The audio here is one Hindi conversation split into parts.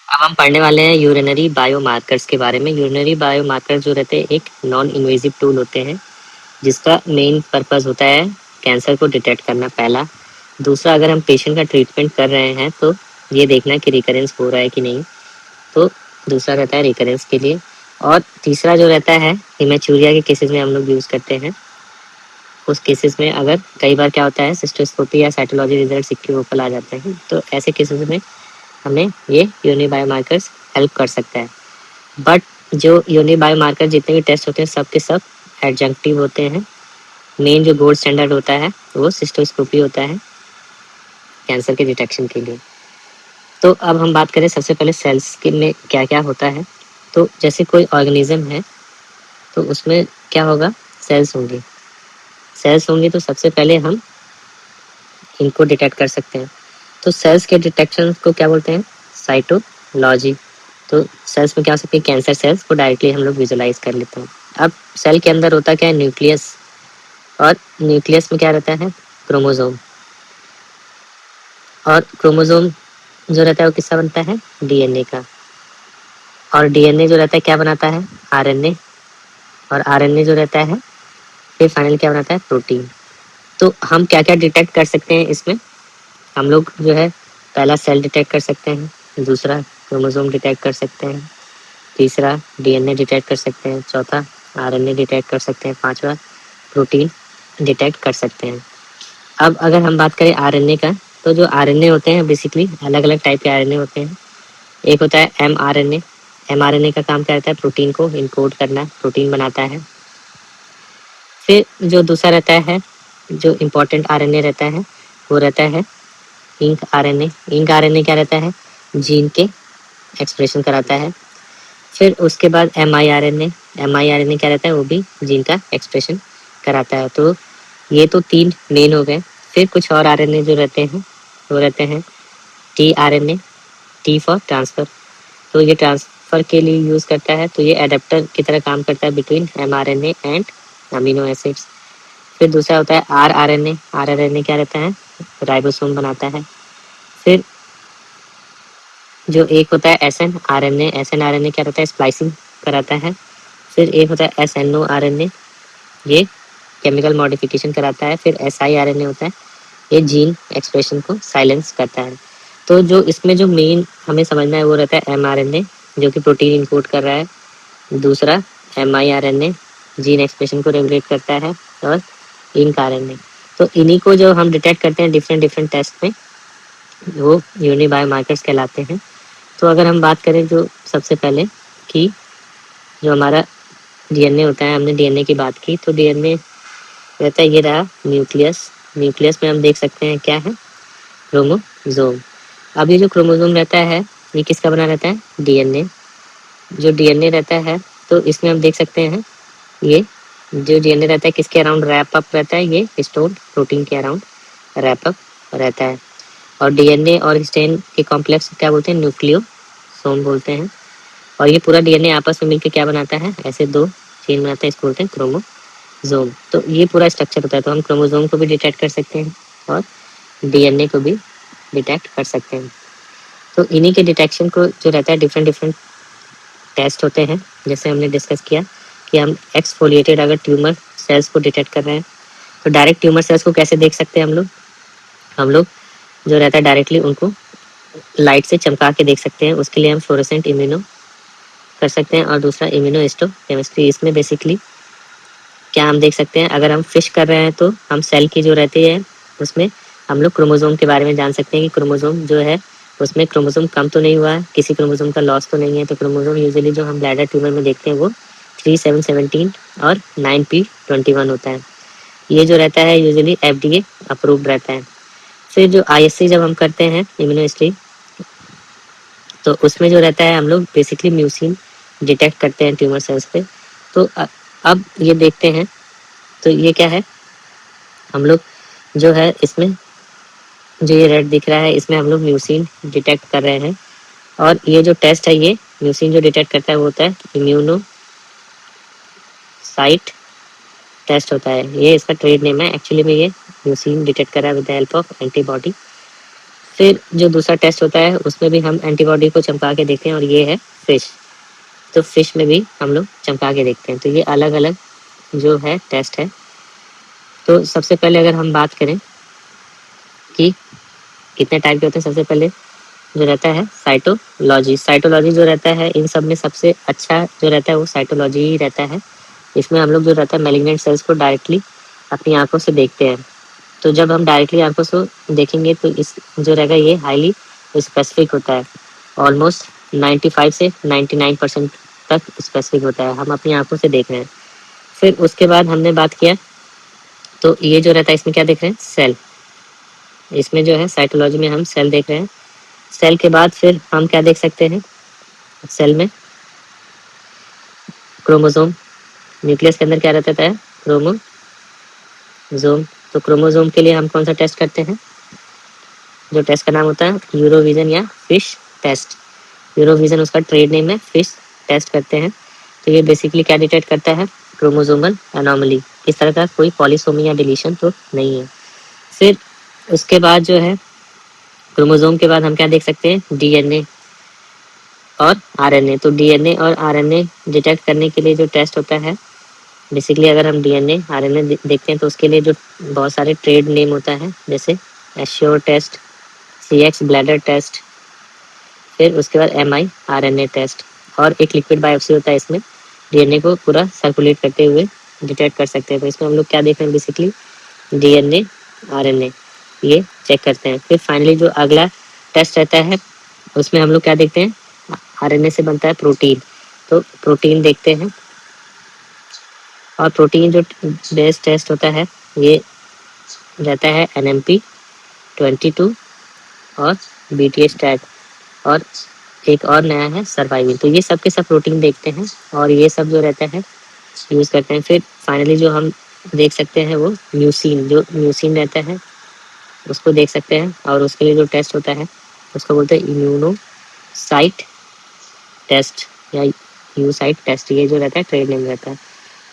अब हम पढ़ने वाले हैं यूरिनरी बायोमार्कर्स के बारे में। यूरिनरी बायोमार्कर्स जो रहते हैं एक नॉन इन्वेजिव टूल होते हैं जिसका मेन पर्पस होता है कैंसर को डिटेक्ट करना, पहला। दूसरा, अगर हम पेशेंट का ट्रीटमेंट कर रहे हैं तो ये देखना कि रिकरेंस हो रहा है कि नहीं, तो दूसरा रहता है रिकरेंस के लिए। और तीसरा जो रहता है हिमेचूरिया के केसेस में हम लोग यूज़ करते हैं। उस केसेस में अगर कई बार क्या होता है सिस्टोस्कोपी या साइटोलॉजी रिजल्ट इक्विवोकल आ जाते हैं, तो ऐसे केसेस में हमें ये यूनि बायोमार्कर्स हेल्प कर सकता है। बट जो यूनि बायोमार्कर जितने भी टेस्ट होते हैं सब के सब एडजंक्टिव होते हैं। मेन जो गोल्ड स्टैंडर्ड होता है वो सिस्टोस्कोपी होता है कैंसर के डिटेक्शन के लिए। तो अब हम बात करें सबसे पहले सेल्स के में क्या क्या होता है। तो जैसे कोई ऑर्गेनिज्म है तो उसमें क्या होगा, सेल्स होंगे। सेल्स होंगे तो सबसे पहले हम इनको डिटेक्ट कर सकते हैं। तो सेल्स के डिटेक्शन को क्या बोलते हैं, साइटोलॉजी। तो सेल्स में क्या हो सकती है, कैंसर सेल्स को डायरेक्टली हम लोग विजुलाइज कर लेते हैं। अब सेल के अंदर होता क्या है, न्यूक्लियस। और न्यूक्लियस में क्या रहता है, क्रोमोसोम। और क्रोमोसोम जो रहता है वो किसका बनता है, डीएनए का। और डीएनए जो रहता है क्या बनाता है, आरएनए। और आरएनए जो रहता है फिर फाइनल क्या बनाता है, प्रोटीन। तो हम क्या क्या डिटेक्ट कर सकते हैं इसमें, हम लोग जो है पहला सेल डिटेक्ट कर सकते हैं, दूसरा क्रोमोसोम डिटेक्ट कर सकते हैं, तीसरा डीएनए डिटेक्ट कर सकते हैं, चौथा आरएनए डिटेक्ट कर सकते हैं, पांचवा प्रोटीन डिटेक्ट कर सकते हैं। अब अगर हम बात करें आरएनए का, तो जो आरएनए होते हैं बेसिकली अलग अलग टाइप के आरएनए होते हैं। एक होता है एमआरएनए। एमआरएनए का काम क्या रहता है, प्रोटीन को इनकोड करना, प्रोटीन बनाता है। फिर जो दूसरा रहता है, जो इम्पोर्टेंट आरएनए रहता है वो रहता है इंक आरएनए। इंक आरएनए क्या रहता है, जीन के एक्सप्रेशन कराता है। फिर उसके बाद एमआईआरएनए। एमआईआरएनए क्या रहता है, वो भी जीन का एक्सप्रेशन कराता है। तो ये तो तीन मेन हो गए। फिर कुछ और आरएनए जो रहते हैं वो रहते हैं T RNA. T for transfer, तो ये ट्रांसफर के लिए यूज़ करता है। तो ये एडेप्टर की तरह काम करता है between mRNA and amino acids. फिर दूसरा होता है R R N A. R R N A क्या रहता है, राइबोसोम बनाता है। फिर जो एक होता है S N R N A. S N R N A क्या रहता है, स्प्लाइसिंग कराता है। फिर एक होता है S N O R N A, ये केमिकल मॉडिफिकेशन कराता है। फिर S I R N A होता है, ये जीन एक्सप्रेशन को साइलेंस करता है। तो जो इसमें जो मेन हमें समझना है वो रहता है एम आर एन ए, जो कि प्रोटीन इनकोड कर रहा है। दूसरा M I R N A, gene expression को रेगुलेट करता है। और इंक आर एन ए। तो इन्हीं को जो हम डिटेक्ट करते हैं डिफरेंट डिफरेंट टेस्ट में, वो यूनि बायोमार्कर्स कहलाते हैं। तो अगर हम बात करें जो सबसे पहले कि जो हमारा डीएनए होता है, हमने डीएनए की बात की, तो डीएनए रहता है, ये रहा न्यूक्लियस। न्यूक्लियस में हम देख सकते हैं क्या है, क्रोमोसोम। अब ये जो क्रोमोसोम रहता है ये किसका बना रहता है, डीएनए। जो डीएनए रहता है तो इसमें हम देख सकते हैं ये जो डीएनए रहता है किसके अराउंड रैप अप रहता है, ये हिस्टोन प्रोटीन के अराउंड रैप अप रहता है। और डीएनए और हिस्टोन के कॉम्प्लेक्स क्या बोलते हैं, न्यूक्लियोसोम बोलते हैं। और ये पूरा डीएनए आपस में मिलकर क्या बनाता है, ऐसे दो चेन बनाता है, इसको बोलते हैं क्रोमोसोम। तो ये पूरा स्ट्रक्चर होता है। तो हम क्रोमोसोम को भी डिटेक्ट कर सकते हैं और डीएनए को भी डिटेक्ट कर सकते हैं। तो इन्हीं के डिटेक्शन को जो रहता है डिफरेंट डिफरेंट टेस्ट होते हैं। जैसे हमने डिस्कस किया कि हम एक्सफोलिएटेड अगर ट्यूमर सेल्स को डिटेक्ट कर रहे हैं तो डायरेक्ट ट्यूमर सेल्स को कैसे देख सकते हैं हम लोग जो रहता है डायरेक्टली उनको लाइट से चमका के देख सकते हैं। उसके लिए हम फ्लोरोसेंट इम्यूनो कर सकते हैं। और दूसरा इम्यूनो हिस्टो केमिस्ट्री। इसमें बेसिकली क्या हम देख सकते हैं, अगर हम फिश कर रहे हैं तो हम सेल की जो रहती है उसमें हम लोग क्रोमोसोम के बारे में जान सकते हैं कि क्रोमोसोम जो है उसमें क्रोमोसोम कम तो नहीं हुआ है, किसी क्रोमोसोम का लॉस तो नहीं है। तो क्रोमोसोम यूजुअली जो हम ब्लैडर ट्यूमर में देखते हैं वो 3, 7, 17 और 9p21 होता है। ये जो रहता है यूजुअली FDA अप्रूव्ड रहता है। फिर जो ISC जब हम करते हैं इम्यूनोहिस्ट्री, तो उसमें जो रहता है हम लोग बेसिकली म्यूसिन डिटेक्ट करते हैं ट्यूमर सेल्स पे। तो अब ये देखते हैं, तो ये क्या है, हम लोग जो है इसमें जो ये रेड दिख रहा है इसमें हम लोग म्यूसिन डिटेक्ट कर रहे हैं। और ये जो टेस्ट है ये म्यूसिन जो डिटेक्ट करता है वो होता है इम्यूनो साइट टेस्ट होता है। ये इसका ट्रेड नेम है, एक्चुअली में ये म्यूसिन डिटेक्ट कर रहा है with the help of antibody. फिर जो दूसरा टेस्ट होता है उसमें भी हम एंटीबॉडी को चमका के देखते हैं, और ये है फिश। तो फिश में भी हम लोग चमका के देखते हैं। तो ये अलग अलग जो है टेस्ट है। तो सबसे पहले अगर हम बात करें कि कितने टाइप के होते हैं, सबसे पहले जो रहता है साइटोलॉजी। साइटोलॉजी जो रहता है इन सब में सबसे अच्छा जो रहता है वो साइटोलॉजी ही रहता है। इसमें हम लोग जो रहता है मैलिग्नेंट सेल्स को डायरेक्टली अपनी आंखों से देखते हैं। तो जब हम डायरेक्टली आंखों से देखेंगे तो इस जो रहेगा ये हाईली स्पेसिफिक होता है। ऑलमोस्ट 95 से 99% तक स्पेसिफिक होता है, हम अपनी आंखों से देख रहे हैं। फिर उसके बाद हमने बात किया तो ये जो रहता है इसमें क्या देख रहे हैं, सेल। इसमें जो है साइटोलॉजी में हम सेल देख रहे हैं। सेल के बाद फिर हम क्या देख सकते हैं, सेल में क्रोमोसोम। न्यूक्लियस के अंदर क्या रहता है, क्रोमोसोम। तो क्रोमोसोम के लिए हम कौन सा टेस्ट करते हैं, जो टेस्ट का नाम होता है यूरोविजन या फिश टेस्ट। यूरोविजन उसका ट्रेड नेम है, फिश टेस्ट करते हैं। तो ये बेसिकली क्या डिटेक्ट करता है, क्रोमोसोमल एनोमली। इस तरह का कोई पॉलीसोमी या डिलीशन तो नहीं है। फिर उसके बाद जो है क्रोमोसोम के बाद हम क्या देख सकते हैं, डीएनए और आरएनए। तो डीएनए और आरएनए डिटेक्ट करने के लिए जो टेस्ट होता है, बेसिकली अगर हम डीएनए आरएनए देखते हैं तो उसके लिए जो बहुत सारे ट्रेड नेम होता है, जैसे assure test, CX bladder test, फिर उसके बाद एमआई आरएनए टेस्ट, और एक लिक्विड बायोप्सी होता है। इसमें डीएनए को पूरा सर्कुलेट करते हुए डिटेक्ट कर सकते हैं। तो इसमें हम लोग क्या देख रहे हैं, बेसिकली डीएनए आरएनए ये चेक करते हैं। फिर फाइनली जो अगला टेस्ट रहता है उसमें हम लोग क्या देखते हैं, आरएनए से बनता है प्रोटीन। तो प्रोटीन देखते हैं, और प्रोटीन जो बेस टेस्ट होता है ये रहता है NMP22 और BTS टैग, और एक और नया है सर्वाइविंग। तो ये सब के सब प्रोटीन देखते हैं, और ये सब जो रहता है यूज़ करते हैं। फिर फाइनली जो हम देख सकते हैं वो म्यूसिन, जो म्यूसिन रहता है उसको देख सकते हैं, और उसके लिए जो टेस्ट होता है उसको बोलते हैं इम्यूनोसाइट टेस्ट या यूसाइट टेस्ट। ये जो रहता है ट्रेड नेम रहता है।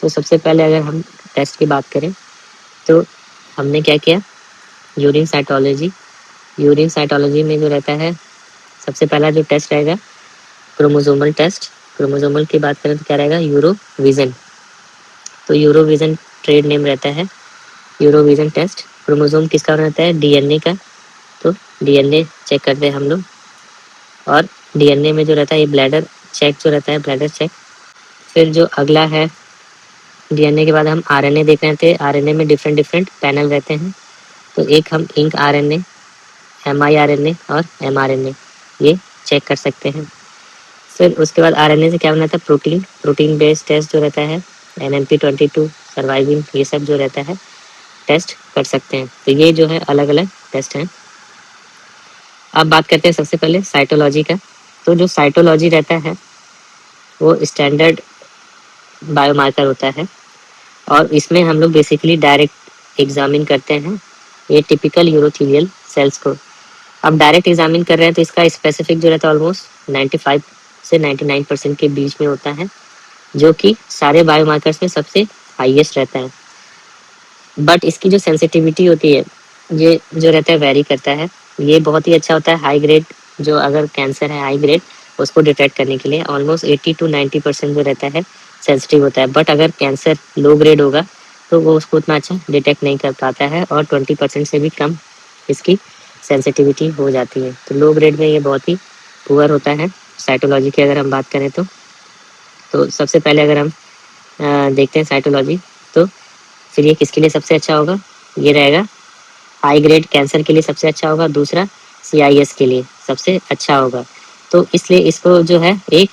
तो सबसे पहले अगर हम टेस्ट की बात करें तो हमने क्या किया, यूरिन साइटोलॉजी। यूरिन साइटोलॉजी में जो रहता है सबसे पहला जो टेस्ट रहेगा क्रोमोसोमल टेस्ट। क्रोमोसोमल की बात करें तो क्या रहेगा, यूरोविजन। तो यूरोविजन ट्रेड नेम रहता है, यूरोविजन टेस्ट। क्रोमोसोम किसका रहता है, डीएनए का। तो डीएनए चेक करते हैं हम लोग, और डीएनए में जो रहता है ये ब्लैडर चेक जो रहता है, ब्लैडर चेक। फिर जो अगला है डीएनए के बाद हम आरएनए देख रहे थे। आरएनए में डिफरेंट डिफरेंट पैनल रहते हैं। तो एक हम इंक आरएनए, mRNA और mRNA ये चेक कर सकते हैं। फिर उसके बाद आरएनए से क्या बनाता है, प्रोटीन। प्रोटीन बेस्ड टेस्ट जो रहता है NMP22 सर्वाइविंग, ये सब जो रहता है टेस्ट कर सकते हैं। तो ये जो है अलग अलग टेस्ट हैं। अब बात करते हैं सबसे पहले साइटोलॉजी का। तो जो साइटोलॉजी रहता है वो स्टैंडर्ड बायोमार्कर होता है, और इसमें हम लोग बेसिकली डायरेक्ट एग्जामिन करते हैं ये टिपिकल यूरोथीलियल सेल्स को। अब डायरेक्ट एग्जामिन कर रहे हैं तो इसका स्पेसिफिक जो रहता है ऑलमोस्ट 95 से 99% के बीच में होता है, जो कि सारे बायोमार्कर्स में सबसे हाईएस्ट रहता है। बट इसकी जो सेंसिटिविटी होती है ये जो रहता है वेरी करता है। ये बहुत ही अच्छा होता है हाई ग्रेड, जो अगर कैंसर है हाई ग्रेड उसको डिटेक्ट करने के लिए ऑलमोस्ट 80 to 90% जो रहता है सेंसिटिव होता है। बट अगर कैंसर लो ग्रेड होगा तो वो उसको उतना अच्छा डिटेक्ट नहीं कर पाता है, और 20% से भी कम इसकी सेंसिटिविटी हो जाती है। तो लो ग्रेड में ये बहुत ही पुअर होता है। साइटोलॉजी की अगर हम बात करें तो सबसे पहले अगर हम देखते हैं साइटोलॉजी, तो फिर ये किसके लिए सबसे अच्छा होगा, ये रहेगा हाई ग्रेड कैंसर के लिए सबसे अच्छा होगा। दूसरा CIS के लिए सबसे अच्छा होगा। तो इसलिए इसको जो है एक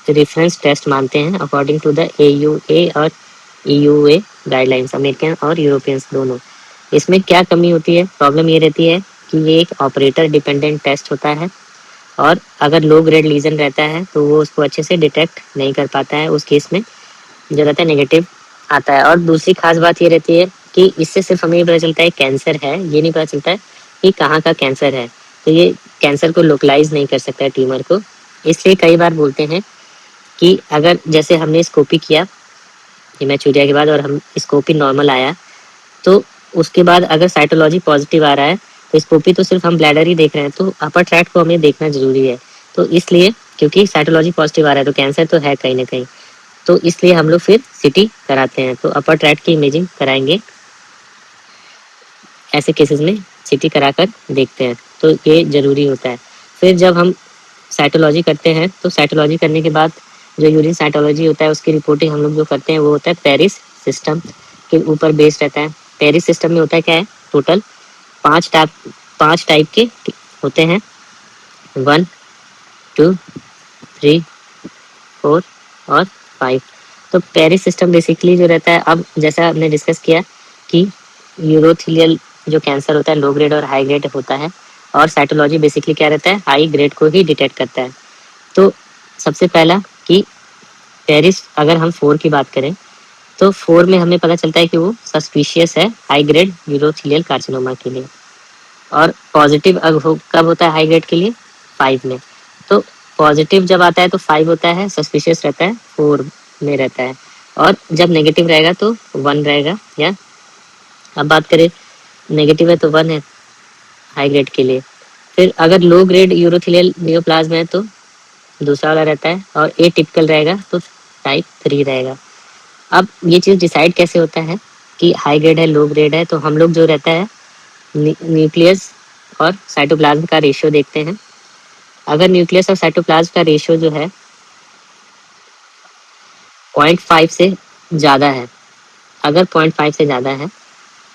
रेफरेंस टेस्ट मानते हैं अकॉर्डिंग टू द AUA और EUA गाइडलाइंस, अमेरिकन और यूरोपियंस दोनों। इसमें क्या कमी होती है, प्रॉब्लम ये रहती है कि ये एक ऑपरेटर डिपेंडेंट टेस्ट होता है, और अगर लो ग्रेड लीजन रहता है तो वो उसको अच्छे से डिटेक्ट नहीं कर पाता है। उस केस में जो रहता है नेगेटिव आता है। और दूसरी खास बात ये रहती है कि इससे सिर्फ हमें ये पता चलता है कैंसर है, ये नहीं पता चलता है कि कहाँ का कैंसर है। तो ये कैंसर को लोकलाइज नहीं कर सकता है ट्यूमर को। इसलिए कई बार बोलते हैं कि अगर जैसे हमने स्कोपी किया हेमाचूरिया के बाद और हम स्कोपी नॉर्मल आया, तो उसके बाद अगर साइटोलॉजी पॉजिटिव आ रहा है तो स्कोपी तो सिर्फ हम ब्लैडर ही देख रहे हैं, तो अपर ट्रैक्ट को हमें देखना जरूरी है। तो इसलिए क्योंकि साइटोलॉजी पॉजिटिव आ रहा है तो कैंसर तो है कहीं ना कहीं, तो इसलिए हम लोग फिर सीटी कराते हैं। तो अपर ट्रैक्ट की इमेजिंग कराएंगे, ऐसे केसेस में सीटी कराकर देखते हैं, तो ये जरूरी होता है। फिर जब हम साइटोलॉजी करते हैं तो साइटोलॉजी करने के बाद जो यूरिन साइटोलॉजी होता है उसकी रिपोर्टिंग हम लोग जो करते हैं वो होता है पेरिस सिस्टम के ऊपर बेस्ड रहता है। पेरिस सिस्टम में होता है क्या है, टोटल पांच टाइप के होते हैं, 1, 2, 3, 4 और 5। तो पेरिस सिस्टम बेसिकली जो रहता है, अब जैसा हमने डिस्कस किया कि यूरोथेलियल जो कैंसर होता है लो ग्रेड और हाई ग्रेड होता है, और साइटोलॉजी बेसिकली क्या रहता है, हाई ग्रेड को ही डिटेक्ट करता है। तो सबसे पहला कि पेरिस अगर हम 4 की बात करें तो 4 में हमें पता चलता है कि वो सस्पिशियस है हाई ग्रेड यूरोथेलियल कार्सिनोमा के लिए, और पॉजिटिव कब होता है हाई ग्रेड के लिए, 5 में। तो पॉजिटिव जब आता है तो 5 होता है, सस्पिशियस रहता है 4 में रहता है, और जब नेगेटिव रहेगा तो 1 रहेगा। या अब बात करें नेगेटिव है तो 1 है हाई ग्रेड के लिए। फिर अगर लो ग्रेड यूरोथेलियल नियोप्लाज्म है तो दूसरा वाला रहता है, और ए टिपिकल रहेगा तो टाइप 3 रहेगा। अब ये चीज़ डिसाइड कैसे होता है कि हाई ग्रेड है लो ग्रेड है, तो हम लोग जो रहता है न्यूक्लियस और साइटोप्लाज्म का रेशियो देखते हैं। अगर न्यूक्लियस और साइटोप्लाज्म का रेशियो जो है 0.5 से ज़्यादा है, अगर 0.5 से ज़्यादा है,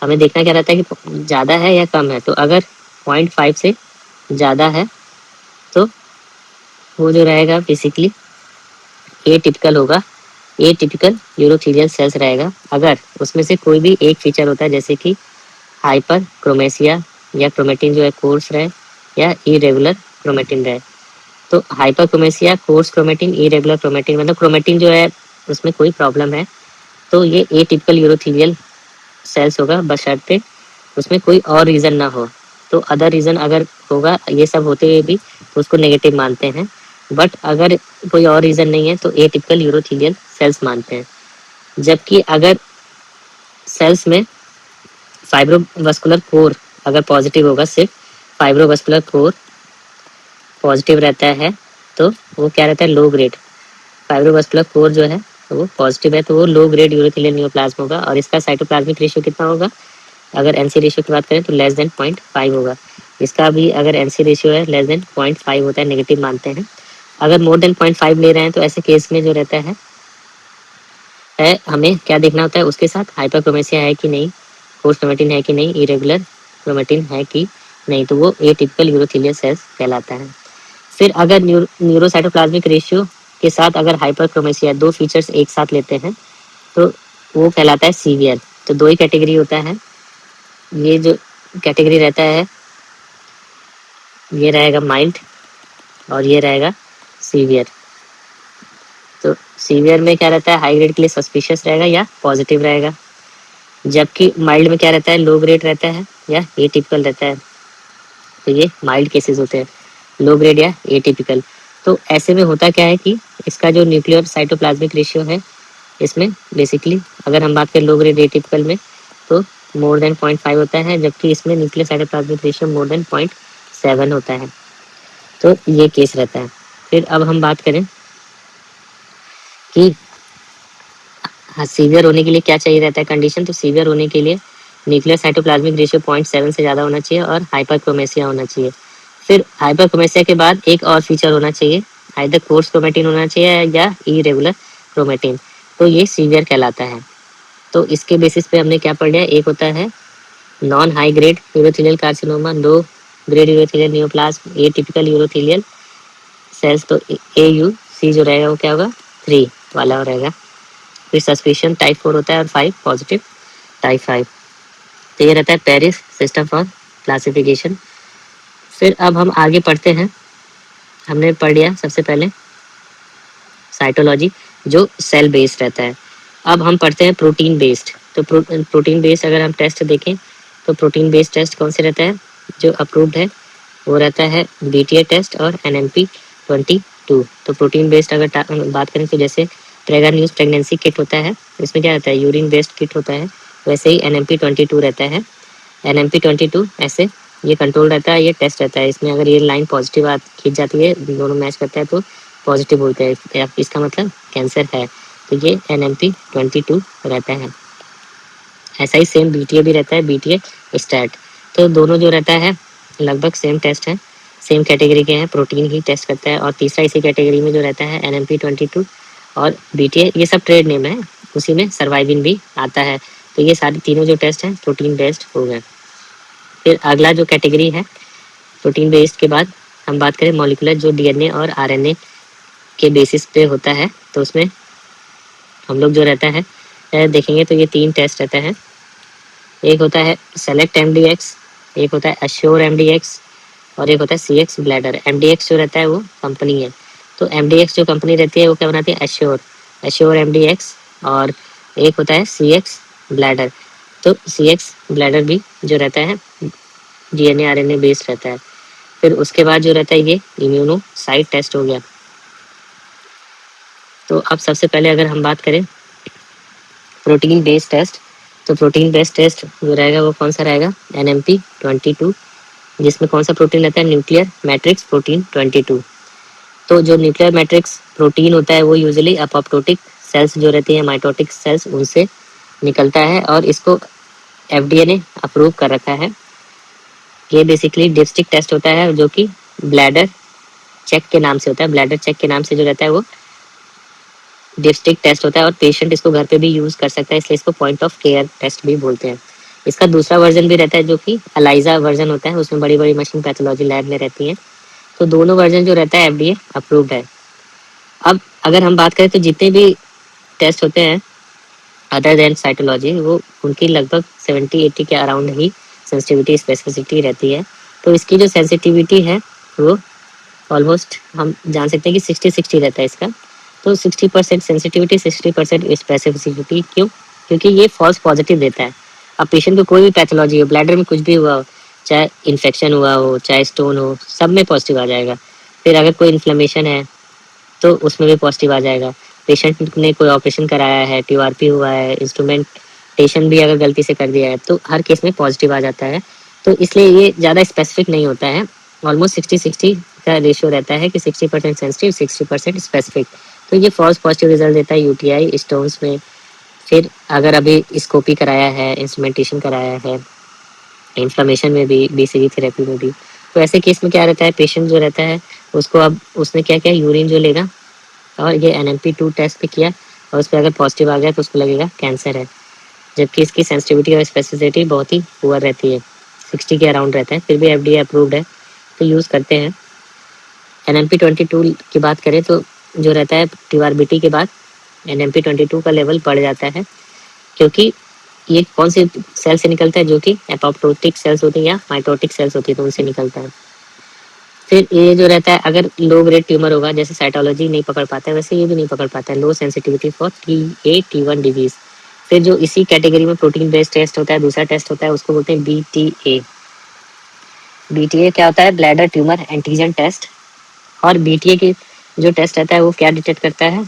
हमें देखना क्या रहता है कि ज़्यादा है या कम है। तो अगर 0.5 से ज़्यादा है तो वो जो रहेगा बेसिकली ए टिपिकल होगा, ए टिपिकल यूरोथेलियल सेल्स रहेगा। अगर उसमें से कोई भी एक फीचर होता है जैसे कि हाइपर क्रोमेसिया या क्रोमेटिन जो है कोर्स रहे या इरेगुलर क्रोमेटिन रहे, तो hyperchromasia, coarse chromatin, irregular chromatin, मतलब क्रोमेटिन जो है उसमें कोई प्रॉब्लम है तो ये ए टिपिकल यूरोथेलियल सेल्स होगा, बशर्ते उसमें कोई और रीज़न ना हो। तो अदर रीज़न अगर होगा ये सब होते हुए भी तो उसको नेगेटिव मानते हैं, बट अगर कोई और रीज़न नहीं है तो ए टिपिकल यूरोथेलियल सेल्स मानते हैं। जबकि अगर सेल्स में फाइब्रोवास्कुलर कोर अगर पॉजिटिव होगा, सिर्फ फाइब्रोवास्कुलर कोर पॉजिटिव रहता है तो वो क्या रहता है, लो ग्रेड। फाइब्रोवास्कुलर कोर जो है वो पॉजिटिव है तो वो लो ग्रेड यूरोथेलियल नियोप्लाज्म होगा, और इसका साइटोप्लाज्मिक रेशियो कितना होगा, अगर एनसी रेशियो की बात करें तो लेस देन 0.5 होगा। इसका भी अगर एनसी रेशियो है लेस देन 0.5 होता है, नेगेटिव मानते हैं। अगर मोर देन 0.5 ले रहे हैं तो ऐसे केस में जो रहता है हमें क्या देखना होता है, उसके साथ हाइपरक्रोमेसिया है कि नहीं, कोर्स क्रोमेटिन है कि नहीं, इरेगुलर क्रोमेटिन है कि नहीं, तो वो ए टिपिकल यूरोथेलियल सेल्स कहलाता है। फिर अगर न्यूरोसाइटोप्लाज्मिक रेशियो के साथ अगर हाइपरक्रोमेसिया दो फीचर्स एक साथ लेते हैं तो वो कहलाता है सीवियर। तो दो ही कैटेगरी होता है, ये जो कैटेगरी रहता है ये रहेगा माइल्ड और ये रहेगा सीवियर। तो सीवियर में क्या रहता है, हाई ग्रेड के लिए सस्पिशियस रहेगा या पॉजिटिव रहेगा, जबकि माइल्ड में क्या रहता है, लो ग्रेड रहता है या एटिपिकल रहता है। तो ये माइल्ड केसेस होते हैं, लो ग्रेड या एटिपिकल। तो ऐसे में होता क्या है कि इसका जो न्यूक्लियर साइटोप्लाज्मिक रेशियो है इसमें बेसिकली अगर हम बात करें लो ग्रेड एटिपिकल में तो मोर देन 0.5 होता है, जबकि इसमें nuclear cytoplasmic ratio more than 0.7 होता है। तो ये केस रहता है। फिर अब हम बात करें कि हाँ सीवियर होने के लिए क्या चाहिए रहता है कंडीशन, तो सीवियर होने के लिए न्यूक्लियर साइटोप्लाज्मिक रेशियो 0.7 से ज़्यादा होना चाहिए और हाइपरक्रोमेसिया होना चाहिए। फिर हाइपरक्रोमेसिया के बाद एक और फीचर होना चाहिए, आइदर कोर्स क्रोमेटिन होना चाहिए या इरेगुलर क्रोमेटिन, तो ये सीवियर कहलाता है। तो इसके बेसिस पे हमने क्या पढ़ लिया, एक होता है non high grade urothelial carcinoma, low grade urothelial neoplasm, a typical urothelial cells, तो ए यू सी जो रहेगा वो क्या होगा 3 वाला रहेगा। फिर सस्पिशन टाइप 4 होता है और 5 पॉजिटिव टाइप 5। तो ये रहता है पेरिस सिस्टम फॉर क्लासिफिकेशन। फिर अब हम आगे पढ़ते हैं, हमने पढ़ लिया सबसे पहले साइटोलॉजी जो सेल बेस्ड रहता है। अब हम पढ़ते हैं प्रोटीन बेस्ड। तो प्रोटीन बेस्ड अगर हम टेस्ट देखें तो प्रोटीन बेस्ड टेस्ट कौन से रहता है, जो अप्रूव्ड है वो रहता है BTA टेस्ट और NMP22। तो प्रोटीन बेस्ड अगर बात करें तो जैसे प्रेगा न्यूज़ प्रेगनेंसी किट होता है, इसमें क्या रहता है यूरिन बेस्ड किट होता है, वैसे ही NMP22 रहता है। NMP22 ऐसे ये कंट्रोल रहता है, ये टेस्ट रहता है। इसमें अगर ये लाइन पॉजिटिव खींच जाती है, दोनों मैच करता है तो पॉजिटिव बोलते हैं, इसका मतलब कैंसर है। तो ये NMP22 रहता है। ऐसा ही सेम BTA भी रहता है, BTA स्टैट। तो दोनों जो रहता है लगभग सेम टेस्ट है, सेम कैटेगरी के हैं, प्रोटीन ही टेस्ट करता है। और तीसरा इसी कैटेगरी में जो रहता है NMP22 और BTA, ये सब ट्रेड नेम है, उसी में सर्वाइविन भी आता है। तो ये सारे तीनों जो टेस्ट हैं प्रोटीन बेस्ड हो गए। फिर अगला जो कैटेगरी है प्रोटीन बेस्ड के बाद हम बात करें मॉलिकुलर, जो DNA और RNA के बेसिस पे होता है। तो उसमें हम लोग जो रहता है देखेंगे तो ये 3 टेस्ट रहता है। एक होता है सेलेक्ट MDX, एक होता है अश्योर MDX और एक होता है CX ब्लैडर। MDX जो रहता है वो कंपनी है, तो MDX जो कंपनी रहती है वो क्या बनाती है, अश्योर MDX। और एक होता है CX ब्लैडर। तो CX ब्लैडर भी जो रहता है DNA RNA बेस्ड रहता है। फिर उसके बाद जो रहता है ये इम्यूनोसाइट टेस्ट हो गया। तो अब सबसे पहले अगर हम बात करें प्रोटीन बेस्ड टेस्ट, तो प्रोटीन बेस्ड टेस्ट जो रहेगा वो कौन सा रहेगा, NMP22, जिसमें कौन सा प्रोटीन रहता है, न्यूक्लियर मैट्रिक्स प्रोटीन 22। तो जो न्यूक्लियर मैट्रिक्स प्रोटीन होता है वो यूजुअली अपोप्टोटिक सेल्स जो रहती है, माइटोटिक सेल्स, उनसे निकलता है और इसको FDA ने अप्रूव कर रखा है। ये बेसिकली डिप्स्टिक टेस्ट होता है जो कि ब्लैडर चेक के नाम से होता है। ब्लैडर चेक के नाम से जो रहता है वो डिप्स्टिक टेस्ट होता है और पेशेंट इसको घर पे भी यूज़ कर सकता है, इसलिए इसको पॉइंट ऑफ केयर टेस्ट भी बोलते हैं। इसका दूसरा वर्जन भी रहता है जो कि अलाइजा वर्जन होता है, उसमें बड़ी बड़ी मशीन पैथोलॉजी लैब में रहती हैं। तो दोनों वर्जन जो रहता है FDA अप्रूव्ड है। अब अगर हम बात करें तो जितने भी टेस्ट होते हैं अदर देन साइटोलॉजी, वो उनकी लगभग 70-80 के अराउंड ही सेंसिटिविटी स्पेसिफिसिटी रहती है। तो इसकी जो सेंसिटिविटी है वो ऑलमोस्ट हम जान सकते हैं कि 60-60 रहता है इसका। तो 60% सेंसिटिविटी, 60% स्पेसिफिसिटी। क्यों? क्योंकि ये फॉल्स पॉजिटिव देता है। अब पेशेंट को कोई भी पैथोलॉजी हो, ब्लैडर में कुछ भी हुआ हो, चाहे इन्फेक्शन हुआ हो, चाहे स्टोन हो, सब में पॉजिटिव आ जाएगा। फिर अगर कोई इन्फ्लेमेशन है तो उसमें भी पॉजिटिव आ जाएगा। पेशेंट ने कोई ऑपरेशन कराया है, TURP हुआ है, इंस्ट्रूमेंटेशन भी अगर गलती से कर दिया है, तो हर केस में पॉजिटिव आ जाता है। तो इसलिए ये ज़्यादा स्पेसिफिक नहीं होता है। ऑलमोस्ट 60-60 का रेशियो रहता है कि 60% सेंसिटिव, 60% स्पेसिफिक। तो ये फॉल्स पॉजिटिव रिजल्ट देता है UTI स्टोन्स में। फिर अगर अभी स्कोपी कराया है, इंस्ट्रूमेंटेशन कराया है, इन्फ्लेमेशन में भी, BCG थेरेपी में भी, तो ऐसे केस में क्या रहता है, पेशेंट जो रहता है उसको अब उसने क्या किया, यूरिन जो लेगा और ये NMP2 टेस्ट पे किया और उस पर अगर पॉजिटिव आ गया तो उसको लगेगा कैंसर है। जबकि इसकी सेंसिटिविटी और स्पेसिफिसिटी बहुत ही पुअर रहती है, 60 के अराउंड रहता है, फिर भी FDA अप्रूव्ड है तो यूज़ करते हैं। NMP22 की बात करें तो जो रहता है TURBT के बाद NMP22 का लेवल बढ़ जाता है, क्योंकि ये कौन से सेल से निकलता है, जो कि एपोप्टोटिक सेल्स होती है या माइटोटिक सेल्स होती है, तो उनसे निकलता है। फिर ये जो रहता है अगर लो ग्रेड ट्यूमर होगा, जैसे साइटोलॉजी नहीं पकड़ पाता है वैसे ये भी नहीं पकड़ पाता है, लो सेंसिटिविटी फॉर TA-T1 डिजीज। फिर जो इसी कैटेगरी में प्रोटीन बेस्ड टेस्ट होता है, दूसरा टेस्ट होता है, उसको बोलते हैं BTA। BTA क्या होता है, ब्लैडर ट्यूमर एंटीजन टेस्ट। और BTA की जो टेस्ट रहता है वो क्या डिटेक्ट करता है,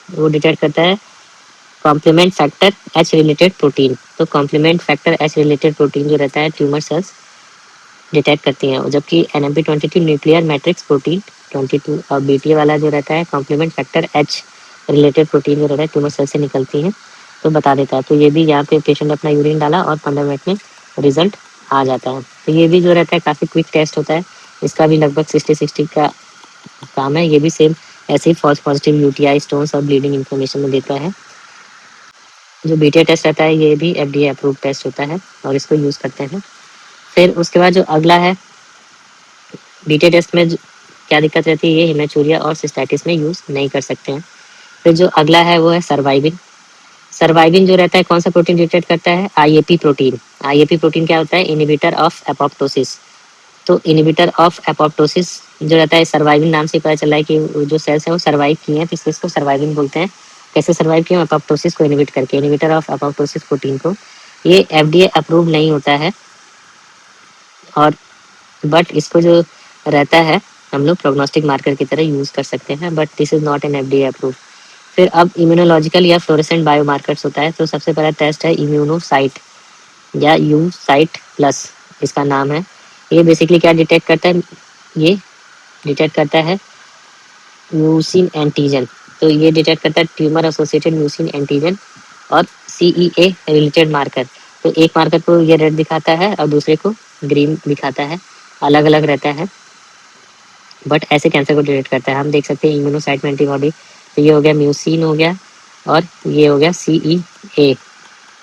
वो डिटेक्ट करता है complement factor H related protein. तो complement factor H related protein जो रहता है ट्यूमर सेल्स डिटेक्ट करती हैं, जबकि NMP22 न्यूक्लियर मैट्रिक्स प्रोटीन 22 और BTA वाला जो रहता है complement factor H related protein जो रहता है ट्यूमर सेल से निकलती है, तो बता देता है। तो ये भी यहाँ पे पेशेंट अपना यूरिन डाला और 15 मिनट में रिजल्ट आ जाता है। तो ये भी जो रहता है काफ़ी क्विक टेस्ट होता है, इसका भी लगभग 60-60 का काम है। ये भी सेम ऐसे ही फॉल्स पॉजिटिव UTI स्टोन्स और ब्लीडिंग इन्फॉर्मेशन में देता है। जो BTA टेस्ट रहता है ये भी FDA अप्रूव टेस्ट होता है और इसको यूज़ करते हैं। फिर उसके बाद जो अगला है BTA टेस्ट में क्या दिक्कत रहती है, ये हिमेचूरिया और सिस्टाइटिस में यूज़ नहीं कर सकते हैं। फिर जो अगला है वो है सर्वाइविन। सर्वाइविन जो रहता है कौन सा प्रोटीन डिटेक्ट करता है, IAP प्रोटीन। IAP प्रोटीन क्या होता है, इनिबिटर ऑफ एपोप्टोसिस। तो इनिबिटर ऑफ एपोप्टोसिस जो रहता है, सर्वाइविन नाम से पता चल रहा है कि जो सेल्स हैं वो सर्वाइव किए हैं, तो इसलिए इसको सर्वाइविन बोलते हैं। कैसे सर्वाइव किए, एपोप्टोसिस को इनिबिट करके, इनिबिटर ऑफ एपोप्टोसिस प्रोटीन को। ये FDA अप्रूव नहीं होता है और बट इसको जो रहता है हम लोग प्रोग्नोस्टिक मार्कर की तरह यूज़ कर सकते हैं, but this is not an FDA approve. फिर अब इम्यूनोलॉजिकल या फ्लोरेसेंट बायोमार्कर्स होता है, तो सबसे पहला टेस्ट है इम्यूनोसाइट या यूसाइट प्लस, इसका नाम है। ये बेसिकली क्या डिटेक्ट करता है, ये डिटेक्ट करता है म्यूसिन एंटीजन। तो ये डिटेक्ट करता है ट्यूमर एसोसिएटेड म्यूसिन एंटीजन और CEA रिलेटेड मार्कर। तो एक मार्कर को ये रेड दिखाता है और दूसरे को ग्रीन दिखाता है, अलग अलग रहता है, बट ऐसे कैंसर को डिटेक्ट करता है। हम देख सकते हैं इम्यूनोसाइट में एंटीबॉडी, तो ये हो गया म्यूसिन हो गया और ये हो गया CEA।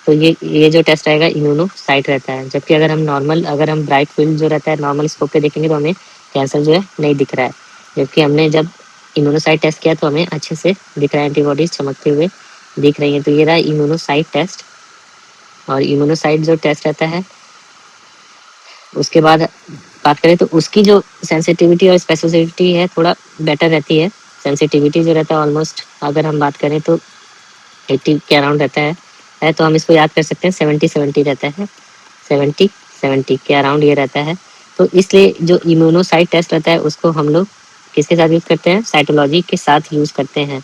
तो ये जो टेस्ट आएगा इम्यूनोसाइट रहता है, जबकि अगर हम ब्राइट फील्ड जो रहता है नॉर्मल स्कोप पे देखेंगे तो हमें कैंसर जो है नहीं दिख रहा है, जबकि हमने जब इम्यूनोसाइट टेस्ट किया तो हमें अच्छे से दिख रहा है, एंटीबॉडीज चमकते हुए दिख रही है। तो ये रहा इम्यूनोसाइट टेस्ट। और इम्यूनोसाइट जो टेस्ट रहता है उसके बाद बात करें तो उसकी जो सेंसिटिविटी और स्पेसिफिसिटी है थोड़ा बेटर रहती है। सेंसिटिविटी जो रहता है ऑलमोस्ट अगर हम बात करें तो 80 के अराउंड रहता है, तो हम इसको याद कर सकते हैं 70-70 रहता है, 70-70 के अराउंड ये रहता है। तो इसलिए जो इम्यूनोसाइट टेस्ट रहता है उसको हम लोग किसके साथ यूज़ करते हैं, साइटोलॉजी के साथ यूज़ करते हैं।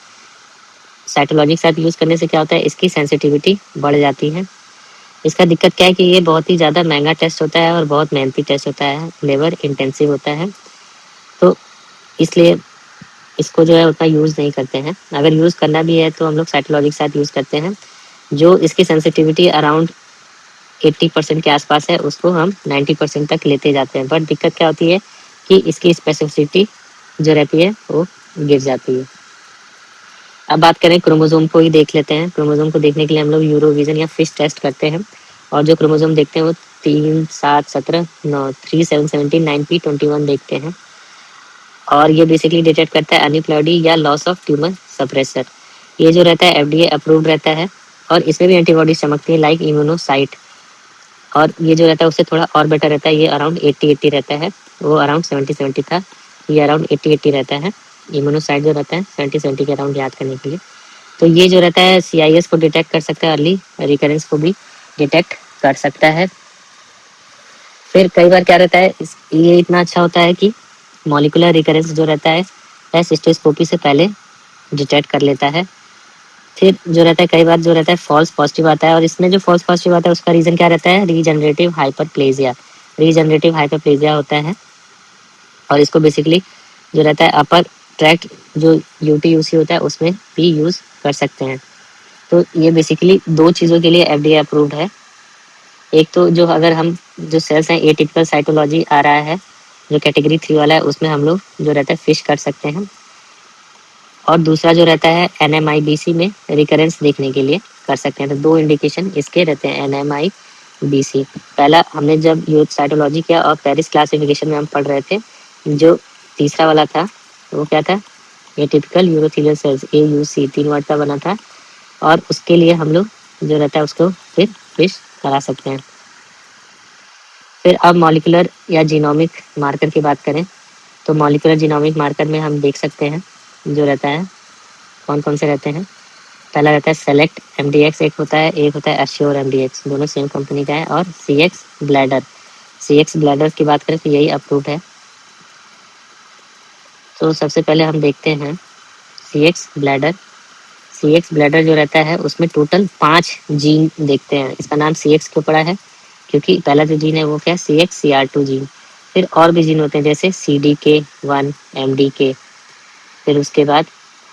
साइटोलॉजी के साथ यूज़ करने से क्या होता है, इसकी सेंसिटिविटी बढ़ जाती है। इसका दिक्कत क्या है कि ये बहुत ही ज़्यादा महंगा टेस्ट होता है और बहुत मेहनती टेस्ट होता है, लेबर इंटेंसिव होता है, तो इसलिए इसको जो है उतना यूज़ नहीं करते हैं। अगर यूज़ करना भी है तो हम लोग साइटोलॉजी के साथ यूज़ करते हैं। जो इसकी सेंसिटिविटी अराउंड 80% के आसपास है उसको हम 90% तक लेते जाते हैं, बट दिक्कत क्या होती है कि इसकी स्पेसिफिसिटी जो रहती है वो गिर जाती है। अब बात करें क्रोमोसोम को ही देख लेते हैं। क्रोमोसोम को देखने के लिए हम लोग यूरोविजन या फिश टेस्ट करते हैं, और जो क्रोमोसोम देखते हैं वो 3, 7, 17, 9, 3, 7, 17, 9P, 21 देखते हैं। और ये बेसिकली डिटेक्ट करता है एनिप्लॉइडी या लॉस ऑफ ट्यूमर सप्रेसर। ये जो रहता है FDA अप्रूव्ड रहता है और इसमें भी एंटीबॉडीज चमकती है लाइक इम्यूनोसाइट। और ये जो रहता है उससे थोड़ा और बेटर रहता है, ये अराउंड 80-80 रहता है, वो अराउंड 70-70 था, ये अराउंड 80-80 रहता है। इम्यूनोसाइट जो रहता है 70-70 के अराउंड याद करने के लिए। तो ये जो रहता है CIS को डिटेक्ट कर सकता है, अर्ली रिकरेंस को भी डिटेक्ट कर सकता है। फिर कई बार क्या रहता है ये इतना अच्छा होता है कि मॉलिक्यूलर रिकरेंस जो रहता है सिस्टोस्कोपी से पहले डिटेक्ट कर लेता है। फिर जो रहता है कई बार जो रहता है फॉल्स पॉजिटिव आता है, और इसमें जो फॉल्स पॉजिटिव आता है उसका रीज़न क्या रहता है, रीजनरेटिव हाइपरप्लेजिया। रीजनरेटिव हाइपरप्लेजिया होता है और इसको बेसिकली जो रहता है अपर ट्रैक्ट जो UTUC होता है उसमें भी यूज़ कर सकते हैं। तो ये बेसिकली दो चीज़ों के लिए FDA अप्रूव्ड है। एक तो जो अगर हम जो सेल्स हैं एटिपिकल साइटोलॉजी आ रहा है जो कैटेगरी 3 वाला है, उसमें हम लोग जो रहता है फिश कर सकते हैं, और दूसरा जो रहता है NMIBC में रिकरेंस देखने के लिए कर सकते हैं। तो दो इंडिकेशन इसके रहते हैं NMIBC। पहला हमने जब यूथ साइटोलॉजी किया और पेरिस क्लासिफिकेशन में हम पढ़ रहे थे, जो तीसरा वाला था वो क्या था, atypical urothelial cells AUC 3 word का बना था, और उसके लिए हम लोग जो रहता है उसको फिर फिश करा सकते हैं। फिर अब मॉलिक्यूलर या जीनोमिक मार्कर की बात करें तो मॉलिक्यूलर जीनोमिक मार्कर में हम देख सकते हैं जो रहता है कौन कौन से रहते हैं। पहला रहता है सेलेक्ट MDX एक होता है, एक होता है एश्योर MDX, दोनों सेम कंपनी का है, और CX ब्लैडर। CX ब्लैडर की बात करें तो यही अप्रूव्ड है। तो सबसे पहले हम देखते हैं CX ब्लैडर। CX ब्लैडर जो रहता है उसमें टोटल 5 जीन देखते हैं। इसका नाम CX क्यों पड़ा है, क्योंकि पहला जो जीन है वो क्या है CXCR2 जीन। फिर और भी जीन होते हैं जैसे CDK1, MDK, फिर उसके बाद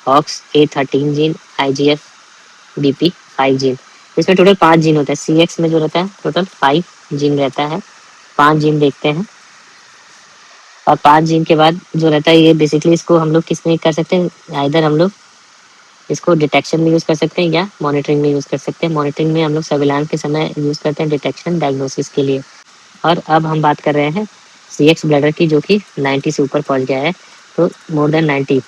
OX-A13 जीन, IGF-BP5 जीन। इसमें टोटल 5 जीन होता है। CX में जो रहता है टोटल 5 जीन रहता है, 5 जीन देखते हैं। और 5 जीन के बाद जो रहता है ये बेसिकली इसको हम लोग किस में कर सकते हैं, इधर हम लोग इसको डिटेक्शन में यूज़ कर सकते हैं या मॉनिटरिंग में यूज़ कर सकते हैं। मॉनिटरिंग में हम लोग सर्विलांस के समय यूज़ करते हैं, डिटेक्शन डायग्नोसिस के लिए। और अब हम बात कर रहे हैं CX ब्लैडर की जो कि 90 से ऊपर पहुंच गया है, तो मोर देन 90,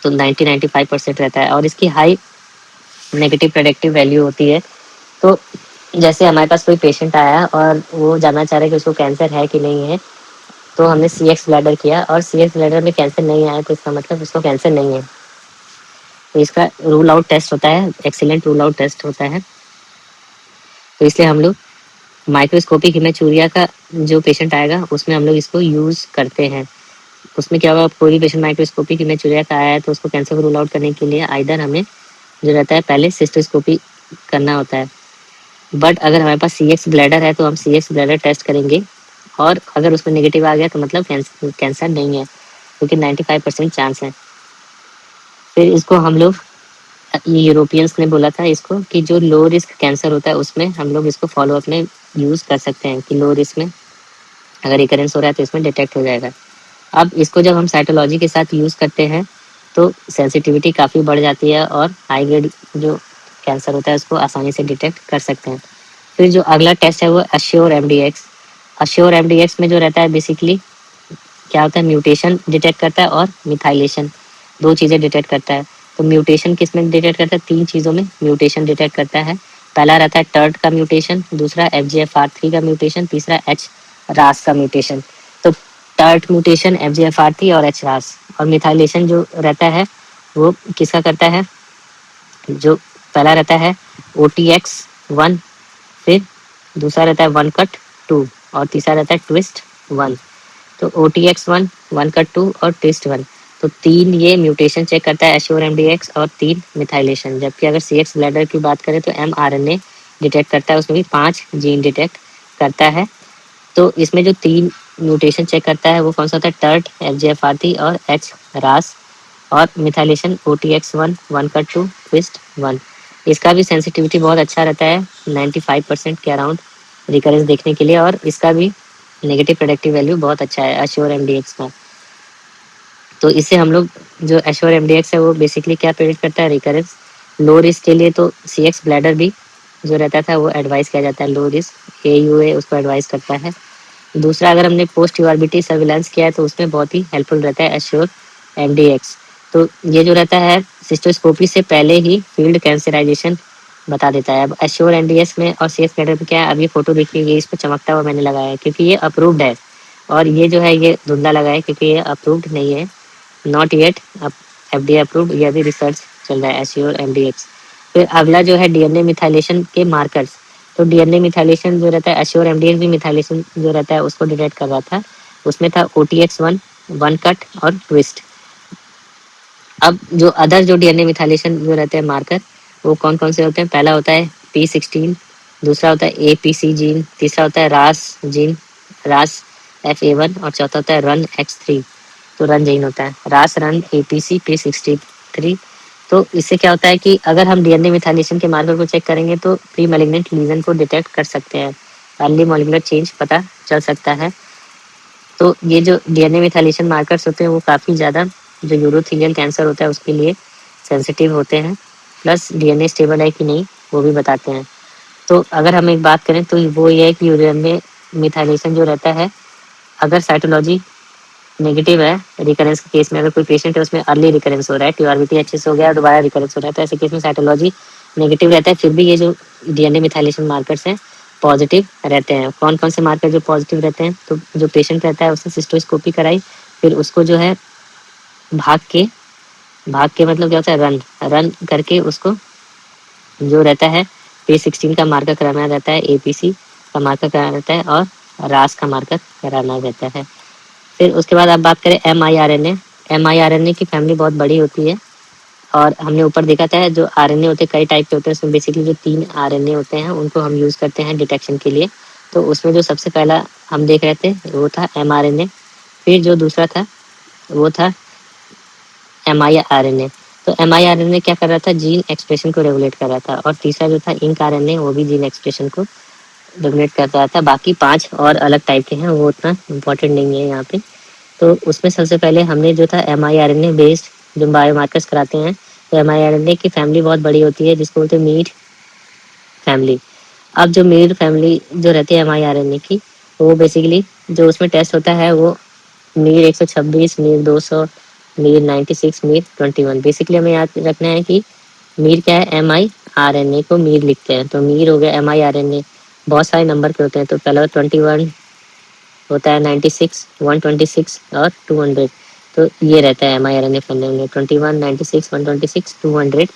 तो 90-95% रहता है, और इसकी हाई नेगेटिव प्रेडिक्टिव वैल्यू होती है। तो जैसे हमारे पास कोई पेशेंट आया और वो जानना चाह रहे कि उसको कैंसर है कि नहीं है, तो हमने CX ब्लैडर किया और CX ब्लैडर में कैंसर नहीं आया तो इसका मतलब उसको कैंसर नहीं है। तो इसका रूल आउट टेस्ट होता है, एक्सीलेंट रूल आउट टेस्ट होता है। तो इसलिए हम लोग माइक्रोस्कोपिक हिमेचूरिया का जो पेशेंट आएगा उसमें हम लोग इसको यूज़ करते हैं। उसमें क्या होगा, कोई भी पेशेंट माइक्रोस्कोपिक हिमेचूरिया का आया है तो उसको कैंसर को रूल आउट करने के लिए आइदर हमें जो रहता है पहले सिस्टोस्कोपी करना होता है, बट अगर हमारे पास CX ब्लैडर है तो हम CX ब्लैडर टेस्ट करेंगे और अगर उसमें नेगेटिव आ गया तो मतलब कैंसर नहीं है, क्योंकि 95% चांस है। फिर इसको हम लोग, यूरोपियंस ने बोला था इसको कि जो लो रिस्क कैंसर होता है उसमें हम लोग इसको फॉलो अप में यूज़ कर सकते हैं, कि लो रिस्क में अगर रिकरेंस हो रहा है तो इसमें डिटेक्ट हो जाएगा। अब इसको जब हम साइटोलॉजी के साथ यूज़ करते हैं तो सेंसिटिविटी काफ़ी बढ़ जाती है और हाई ग्रेड जो कैंसर होता है उसको आसानी से डिटेक्ट कर सकते हैं। फिर जो अगला टेस्ट है वो अश्योर एमडीएक्स। अश्योर एमडीएक्स में जो रहता है बेसिकली क्या होता है, म्यूटेशन डिटेक्ट करता है और मिथाइलेशन, दो चीज़ें डिटेक्ट करता है। तो म्यूटेशन किस में डिटेक्ट करता है, तीन चीज़ों में म्यूटेशन डिटेक्ट करता है। पहला रहता है टर्ट का म्यूटेशन, दूसरा FGFR3 का म्यूटेशन, तीसरा एच रास का म्यूटेशन। तो टर्ट म्यूटेशन, FGFR3 और एच रास, और मिथाइलेशन जो रहता है वो किसका करता है, जो पहला रहता है OTX1, फिर दूसरा रहता है वन कट 2 और तीसरा रहता है ट्विस्ट 1। तो OTX1, वन कट 2 और ट्विस्ट 1, तो तीन ये म्यूटेशन चेक करता है एश्योर एमडीएक्स, और तीन मिथाइलेशन। जबकि अगर CX ब्लैडर की बात करें तो mRNA डिटेक्ट करता है, उसमें भी 5 जीन डिटेक्ट करता है। तो इसमें जो तीन म्यूटेशन चेक करता है वो कौन सा होता है, टर्ट, FGFR3 और एच रास, और methylation OTX1, one cut 2, twist 1। इसका भी सेंसिटिविटी बहुत अच्छा रहता है, 95% के अराउंड रिकरेंस देखने के लिए, और इसका भी नेगेटिव प्रोडक्टिव वैल्यू बहुत अच्छा है एश्योर एमडीएक्स का। तो इससे हम लोग, जो एश्योर एमडीएक्स है वो बेसिकली क्या प्रेडिक्ट करता है, रिकरेंस। लो रिस्क के लिए तो CX ब्लैडर भी जो रहता था वो एडवाइस किया जाता है, लो रिस्क AUA उसको एडवाइस करता है। दूसरा, अगर हमने पोस्ट यूआरबीटी सर्विलांस किया है तो उसमें बहुत ही हेल्पफुल रहता है एश्योर एमडीएक्स। तो ये जो रहता है सिस्टोस्कोपी से पहले ही फील्ड कैंसराइजेशन बता देता है। अब एश्योर एमडीएक्स में और CX ब्लैडर में क्या है, अब ये फोटो देखिए, इस पर चमकता हुआ मैंने लगाया है क्योंकि ये अप्रूव्ड है, और ये जो है ये धुंधला लगा है क्योंकि ये अप्रूव्ड नहीं है, नॉट येट अब FDA अप्रूव्ड, ये अभी रिसर्च चल रहा है एश्योर एमडीएक्स। फिर अगला जो है DNA मिथाइलेशन के मार्कर्स। तो DNA मिथाइलेशन जो रहता है, एश्योर एमडीएक्स भी मिथाइलेशन जो रहता है उसको डिटेक्ट कर रहा था। उसमें था OTX1, वन कट और ट्विस्ट। अब जो अदर जो DNA मिथाइलेशन जो रहते हैं मार्कर, वो कौन कौन से होते हैं, पहला होता है P16, दूसरा होता है APC जीन, तीसरा होता है रास जीन, रास FA1, और चौथा होता है रन X3। तो रन जीन होता है, रास रन APC P63। तो इससे क्या होता है कि अगर हम DNA मिथाइलेशन के मार्कर को चेक करेंगे तो प्री मैलिग्नेंट लीजन को डिटेक्ट कर सकते हैं, अर्ली मॉलिक्यूलर चेंज पता चल सकता है। तो ये जो DNA मिथाइलेशन मार्कर्स होते हैं वो काफ़ी ज़्यादा जो यूरोथेलियल कैंसर होता है उसके लिए सेंसिटिव होते हैं, प्लस DNA स्टेबल है कि नहीं वो भी बताते हैं। तो अगर हम एक बात करें तो वो ये है कि यूरेनियम मिथाइलेशन जो रहता है, अगर साइटोलॉजी नेगेटिव है रिकरेंस के केस में, अगर कोई पेशेंट है उसमें अर्ली रिकरेंस हो रहा है, TURBT अच्छे से हो गया और दोबारा रिकरेंस हो रहा है, तो ऐसे केस में साइटोलॉजी नेगेटिव रहता है, फिर भी ये जो DNA मिथाइलेशन मार्कर्स हैं पॉजिटिव रहते हैं। कौन कौन से मार्कर जो पॉजिटिव रहते हैं, तो जो पेशेंट रहता है उसने सिस्टोस्कोपी कराई, फिर उसको जो है भाग के मतलब क्या होता है, रन रन करके उसको जो रहता है P16 का मार्कर कराना रहता है, APC का मार्कर कराना रहता है, और रास का मार्कर कराना रहता है। फिर उसके बाद आप बात करें mRNA की फैमिली बहुत बड़ी होती है, और हमने ऊपर देखा था जो RNA होते हैं कई टाइप के होते हैं, उसमें बेसिकली जो 3 RNA होते हैं उनको हम यूज़ करते हैं डिटेक्शन के लिए। तो उसमें जो सबसे पहला हम देख रहे थे वो था mRNA, फिर जो दूसरा था वो था miRNA। तो miRNA क्या कर रहा था, जीन एक्सप्रेशन को रेगुलेट कर रहा था, और तीसरा जो था इंक RNA वो भी जीन एक्सप्रेशन को रेगुलेट कर रहा था। बाकी 5 और अलग टाइप के हैं, वो उतना इम्पोर्टेंट नहीं है यहाँ पे। तो उसमें सबसे पहले हमने जो था mRNA बेस्ड जो बायोमार्कर्स कराते हैं, तो mRNA की फैमिली बहुत बड़ी होती है जिसको बोलते हैं मीर फैमिली। अब जो मीर फैमिली जो रहती है mRNA की, वो बेसिकली जो उसमें टेस्ट होता है वो मीर 126, मीर 200, मीर 96, मीर 21। बेसिकली हमें याद रखना है कि मीर क्या है, mRNA को मीर लिखते हैं, तो मीर हो गया mRNA, बहुत सारे नंबर के होते हैं, तो पहला 21 होता है, 96, 126 और 200। तो ये रहता है mRNA फैमिली में 21, 96, 126, 200।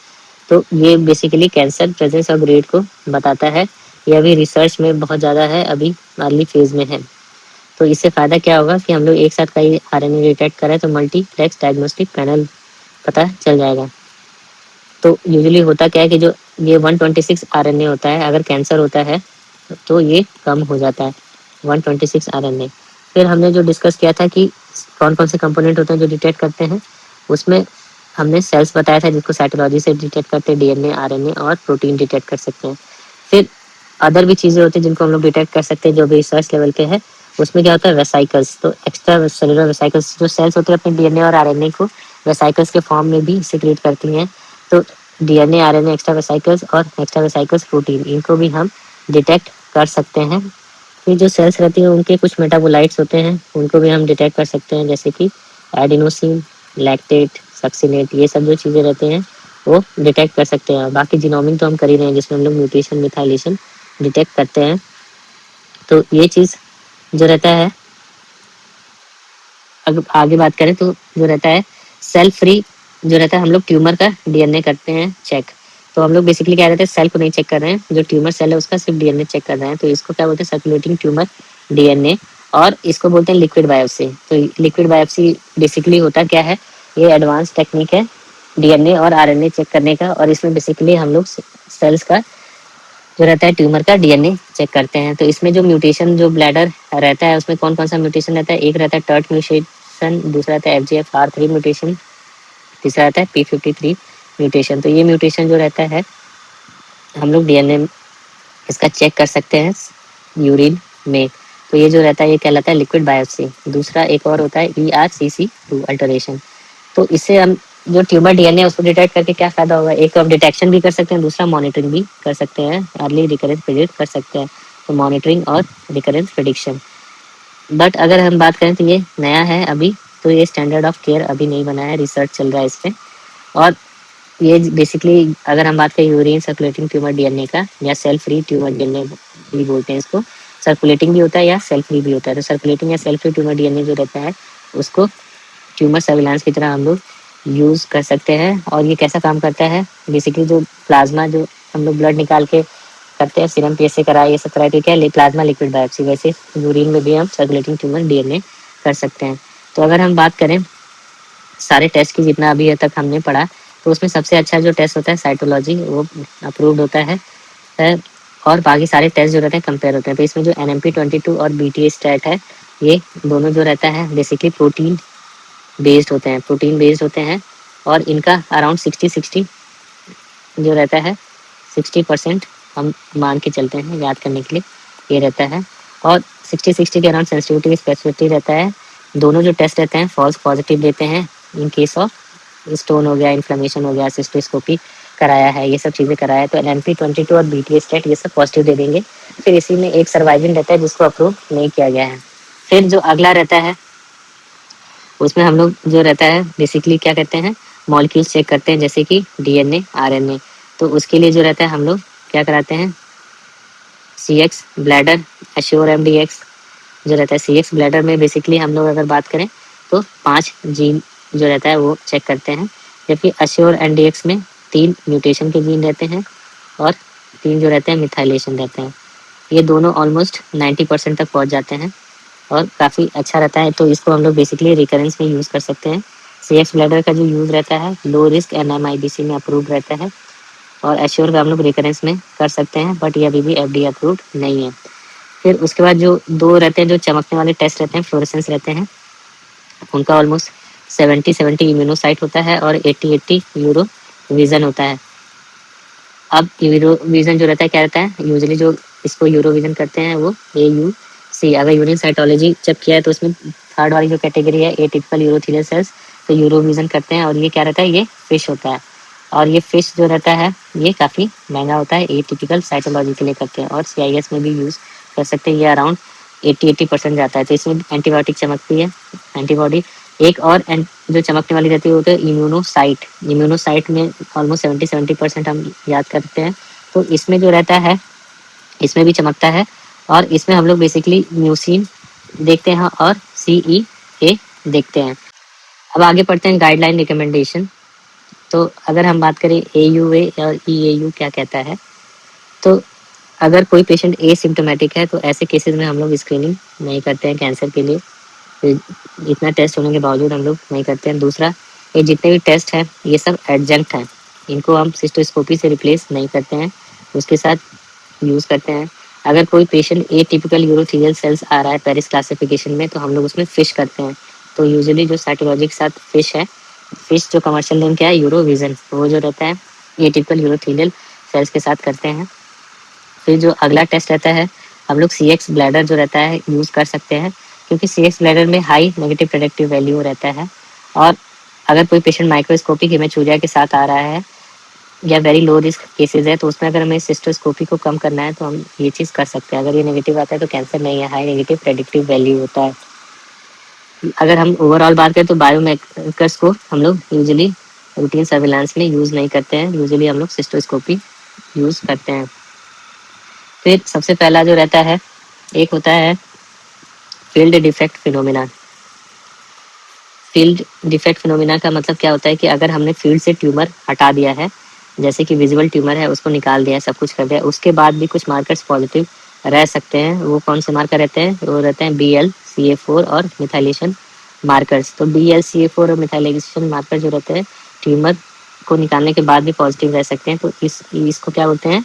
तो ये बेसिकली कैंसर प्रेजेंस और ग्रेड को बताता है। ये अभी रिसर्च में बहुत ज़्यादा है, अभी अर्ली फेज में है। तो इससे फ़ायदा क्या होगा कि हम लोग एक साथ कई RNA डिटेक्ट करें तो मल्टीप्लेक्स डायग्नोस्टिक पैनल पता चल जाएगा। तो यूजुअली होता क्या है कि जो ये 126 RNA होता है, अगर कैंसर होता है तो ये कम हो जाता है, 126 RNA। फिर हमने जो डिस्कस किया था कि कौन कौन से कंपोनेंट होते हैं जो डिटेक्ट करते हैं, उसमें हमने सेल्स बताया था जिसको साइटोलॉजी से डिटेक्ट करते हैं, डीएनए, आरएनए और प्रोटीन डिटेक्ट कर सकते हैं। फिर अदर भी चीज़ें होती हैं जिनको हम लोग डिटेक्ट कर सकते हैं जो भी रिसर्च लेवल पे है। उसमें क्या होता है, वेसाइकल्स। तो एक्स्ट्रा सेलुलर वेसाइकल्स जो सेल्स होते हैं अपने डीएनए और आरएनए को वेसाइकल्स के फॉर्म में भी सिक्रीट करती हैं। तो डीएनए, आरएनए, एक्स्ट्रा वेसाइकल्स और एक्स्ट्रा वेसाइकल्स प्रोटीन, इनको भी हम डिटेक्ट कर सकते हैं। ये जो सेल्स रहती हैं उनके कुछ मेटाबोलाइट्स होते हैं, उनको भी हम डिटेक्ट कर सकते हैं, जैसे कि एडिनोसिन, लैक्टेट, सक्सिनेट, ये सब जो चीज़ें रहते हैं वो डिटेक्ट कर सकते हैं। बाकी जीनोमिक तो हम कर ही रहे हैं जिसमें हम लोग म्यूटेशन, मिथाइलेशन डिटेक्ट करते हैं। तो ये चीज़ जो रहता है, अगर आगे बात करें तो जो रहता है सेल फ्री जो रहता है, हम लोग ट्यूमर का डीएनए करते हैं चेक। तो हम लोग बेसिकली क्या रहते हैं, सेल को नहीं चेक कर रहे हैं, जो ट्यूमर सेल है उसका सिर्फ डीएनए चेक कर रहे हैं। तो इसको क्या बोलते हैं, सर्कुलेटिंग ट्यूमर डीएनए, और इसको बोलते हैं लिक्विड बायोप्सी। तो लिक्विड बायोप्सी बेसिकली होता क्या है, ये एडवांस टेक्निक है डीएनए और आरएनए चेक करने का, और इसमें बेसिकली हम लोग सेल्स का जो रहता है ट्यूमर का डीएनए चेक करते हैं। तो इसमें जो म्यूटेशन जो ब्लैडर रहता है उसमें कौन कौन सा म्यूटेशन रहता है, एक रहता है टर्ट म्यूटेशन, दूसरा रहता है FGFR3 म्यूटेशन, तीसरा रहता है P53 म्यूटेशन। तो ये म्यूटेशन जो रहता है हम लोग डीएनए इसका चेक कर सकते हैं यूरिन में। तो ये जो रहता है ये कहलाता है लिक्विड बायोप्सी। दूसरा एक और होता है ERCC2 अल्टरेशन। तो इससे हम जो ट्यूमर डीएनए उसको डिटेक्ट करके क्या फायदा होगा, एक हम डिटेक्शन भी कर सकते हैं, दूसरा मॉनिटरिंग भी कर सकते हैं, अर्ली रिकरेंस प्रिडिक्ट कर सकते हैं। तो मॉनिटरिंग और रिकरेंस प्रिडिक्शन। बट अगर हम बात करें तो ये नया है अभी, तो ये स्टैंडर्ड ऑफ केयर अभी नहीं बना है, रिसर्च चल रहा है इस पे। और ये बेसिकली अगर हम बात करें यूरिन सर्कुलेटिंग ट्यूमर डीएनए का, या सेल फ्री ट्यूमर डीएनए भी बोलते हैं इसको, सर्कुलेटिंग भी होता है या सेल फ्री भी होता है। तो सर्कुलेटिंग या सेल फ्री ट्यूमर डीएनए जो रहता है उसको ट्यूमर सर्विलांस की तरह हम लोग यूज़ कर सकते हैं। और ये कैसा काम करता है, बेसिकली जो प्लाज्मा जो हम लोग ब्लड निकाल के करते हैं, सीरम पीएच से कराए, ये सब कराए, तो क्या प्लाज्मा लिक्विड बायोप्सी, वैसे यूरिन में भी हम सर्कुलेटिंग ट्यूमर डीएनए कर सकते हैं। तो अगर हम बात करें सारे टेस्ट की जितना अभी तक हमने पढ़ा, तो उसमें सबसे अच्छा जो टेस्ट होता है साइटोलॉजी, वो अप्रूव्ड होता है और बाकी सारे टेस्ट जो रहते हैं कंपेयर होते हैं। तो इसमें जो NMP22 और BTA स्टैट है, ये दोनों जो रहता है बेसिकली प्रोटीन बेस्ड होते हैं, और इनका अराउंड 60 जो रहता है 60% हम मान के चलते हैं याद करने के लिए, ये रहता है। और 60 के अराउंड सेंसिटिविटी स्पेसिफिसिटी रहता है। दोनों जो टेस्ट रहते हैं फॉल्स पॉजिटिव देते हैं इन केस ऑफ स्टोन हो गया, इन्फ्लेमेशन हो गया, सिस्टोस्कोपी कराया है, ये सब चीज़ें कराया है। तो NMP22 और BTA स्टेट ये सब पॉजिटिव दे देंगे। फिर इसी में एक सर्वाइविंग रहता है जिसको अप्रूव नहीं किया गया है। फिर जो अगला रहता है उसमें हम लोग जो रहता है बेसिकली क्या कहते हैं, मॉलिक्यूल्स चेक करते हैं, जैसे कि डीएनए, आरएनए। तो उसके लिए जो रहता है हम लोग क्या कराते हैं, CX ब्लैडर, एश्योर MDX जो रहता है। CX ब्लैडर में बेसिकली हम लोग अगर बात करें तो 5 जीन जो रहता है वो चेक करते हैं, जबकि एश्योर MDX में 3 म्यूटेशन के जीन रहते हैं और 3 जो रहते हैं मिथाइलेशन रहते हैं। ये दोनों ऑलमोस्ट 90% तक पहुंच जाते हैं और काफ़ी अच्छा रहता है। तो इसको हम लोग बेसिकली रिकरेंस में यूज़ कर सकते हैं। CX ब्लैडर का जो यूज़ रहता है लो रिस्क NMIBC में अप्रूव रहता है, और एश्योर का हम लोग रिकरेंस में कर सकते हैं, बट ये अभी भी FDA अप्रूव्ड नहीं है। फिर उसके बाद जो 2 रहते हैं जो चमकने वाले टेस्ट रहते हैं, फ्लोरेसेंस रहते हैं, उनका ऑलमोस्ट 70 इम्यूनोसाइट होता है और 80 यूरो विजन होता है। अब यूरो विजन जो रहता है क्या रहता है, यूजुअली जो इसको यूरो विजन करते हैं वो AUC, अगर यूरिन साइटोलॉजी जब किया है तो उसमें थर्ड वाली जो कैटेगरी है एटिपिकल यूरोथेलियल सेल्स, तो यूरो विजन करते हैं। और ये क्या रहता है, ये फिश होता है, और ये फिश जो रहता है ये काफ़ी महंगा होता है, एटिपिकल साइटोलॉजी के लिए करते हैं, और CIS में भी यूज़ कर सकते हैं। ये अराउंड 80% जाता है। तो इसमें एंटीबायोटिक चमकती है, एंटीबॉडी। एक और जो चमकने वाली रहती है वो तो इम्यूनोसाइट में ऑलमोस्ट 70% हम याद करते हैं। तो इसमें जो रहता है इसमें भी चमकता है, और इसमें हम लोग बेसिकली म्यूसिन देखते हैं और CEA देखते हैं। अब आगे पढ़ते हैं गाइडलाइन रिकमेंडेशन। तो अगर हम बात करें AUA और EAU क्या कहता है, तो अगर कोई पेशेंट एसिम्टोमेटिक है तो ऐसे केसेस में हम लोग स्क्रीनिंग नहीं करते हैं कैंसर के लिए। तो इतना टेस्ट होने के बावजूद हम लोग नहीं करते हैं। दूसरा, ये जितने भी टेस्ट हैं ये सब एडजंक्ट हैं, इनको हम सिस्टोस्कोपी से रिप्लेस नहीं करते हैं, उसके साथ यूज़ करते हैं। अगर कोई पेशेंट ए टिपिकल यूरोथीलियल सेल्स आ रहा है पेरिस क्लासिफिकेशन में, तो हम लोग उसमें फिश करते हैं। तो यूजुअली जो साइटोलॉजी के साथ फिश है, फिश जो कमर्शियल नेम क्या है, यूरोविजन, वो जो रहता है ए टिपिकल यूरोथीलियल सेल्स के साथ करते हैं। फिर जो अगला टेस्ट रहता है, हम लोग सी एक्स ब्लैडर जो रहता है यूज़ कर सकते हैं, क्योंकि सी एक्स ब्लैडर में हाई नेगेटिव प्रेडिक्टिव वैल्यू रहता है। और अगर कोई पेशेंट माइक्रोस्कोपिक हिमेचूरिया के साथ आ रहा है या वेरी लो रिस्क केसेस है, तो उसमें अगर हमें सिस्टोस्कोपी को कम करना है तो हम ये चीज़ कर सकते हैं। अगर ये नेगेटिव आता है तो कैंसर नहीं है, हाई नेगेटिव प्रेडिक्टिव वैल्यू होता है। अगर हम ओवरऑल बात करें तो बायोमार्कर्स को हम लोग यूजुअली रूटीन सर्विलांस में यूज़ नहीं करते हैं, यूजुअली हम लोग सिस्टोस्कोपी यूज़ करते हैं। फिर सबसे पहला जो रहता है, एक होता है field defect phenomena. Field defect phenomena का मतलब क्या होता है कि अगर हमने फील्ड से ट्यूमर हटा दिया है, जैसे कि विजिबल ट्यूमर है उसको निकाल दिया है, सब कुछ कर दिया, उसके बाद भी कुछ मार्कर्स पॉजिटिव रह सकते हैं। वो कौन से मार्कर रहते हैं? वो रहते हैं BL-CA4 और मिथाइलेशन मार्कर्स। तो BL-CA4 और मिथाइलेशन मार्कर जो रहते हैं ट्यूमर को निकालने के बाद भी पॉजिटिव रह सकते हैं, तो इसको क्या बोलते हैं?